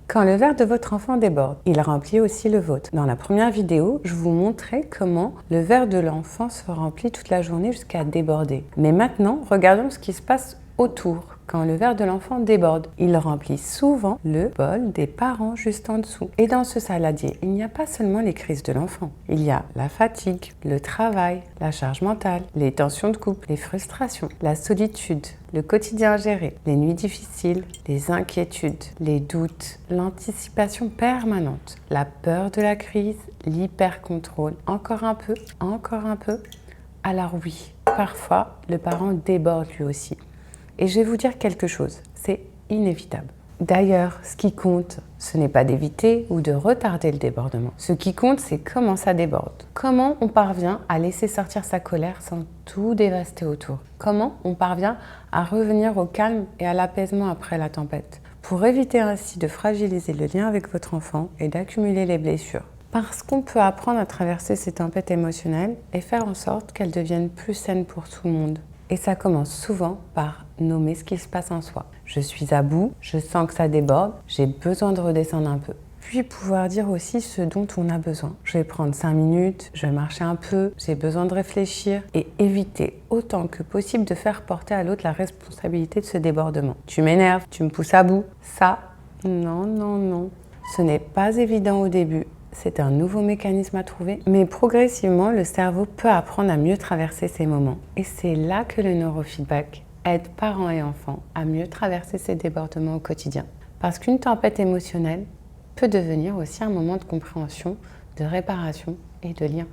Quand le verre de votre enfant déborde, il remplit aussi le vôtre. Dans la première vidéo, je vous montrais comment le verre de l'enfant se remplit toute la journée jusqu'à déborder. Mais maintenant, regardons ce qui se passe autour. Quand le verre de l'enfant déborde, il remplit souvent le bol des parents juste en dessous. Et dans ce saladier, il n'y a pas seulement les crises de l'enfant. Il y a la fatigue, le travail, la charge mentale, les tensions de couple, les frustrations, la solitude, le quotidien à gérer, les nuits difficiles, les inquiétudes, les doutes, l'anticipation permanente, la peur de la crise, l'hyper-contrôle. Encore un peu, encore un peu. Alors oui, parfois, le parent déborde lui aussi. Et je vais vous dire quelque chose, c'est inévitable. D'ailleurs, ce qui compte, ce n'est pas d'éviter ou de retarder le débordement. Ce qui compte, c'est comment ça déborde. Comment on parvient à laisser sortir sa colère sans tout dévaster autour. Comment on parvient à revenir au calme et à l'apaisement après la tempête. Pour éviter ainsi de fragiliser le lien avec votre enfant et d'accumuler les blessures. Parce qu'on peut apprendre à traverser ces tempêtes émotionnelles et faire en sorte qu'elles deviennent plus saines pour tout le monde. Et ça commence souvent par nommer ce qui se passe en soi. Je suis à bout, je sens que ça déborde, j'ai besoin de redescendre un peu. Puis pouvoir dire aussi ce dont on a besoin. Je vais prendre 5 minutes, je vais marcher un peu, j'ai besoin de réfléchir et éviter autant que possible de faire porter à l'autre la responsabilité de ce débordement. Tu m'énerves, tu me pousses à bout. Ça, non, non, non. Ce n'est pas évident au début. C'est un nouveau mécanisme à trouver, mais progressivement, le cerveau peut apprendre à mieux traverser ces moments. Et c'est là que le neurofeedback aide parents et enfants à mieux traverser ces débordements au quotidien. Parce qu'une tempête émotionnelle peut devenir aussi un moment de compréhension, de réparation et de lien.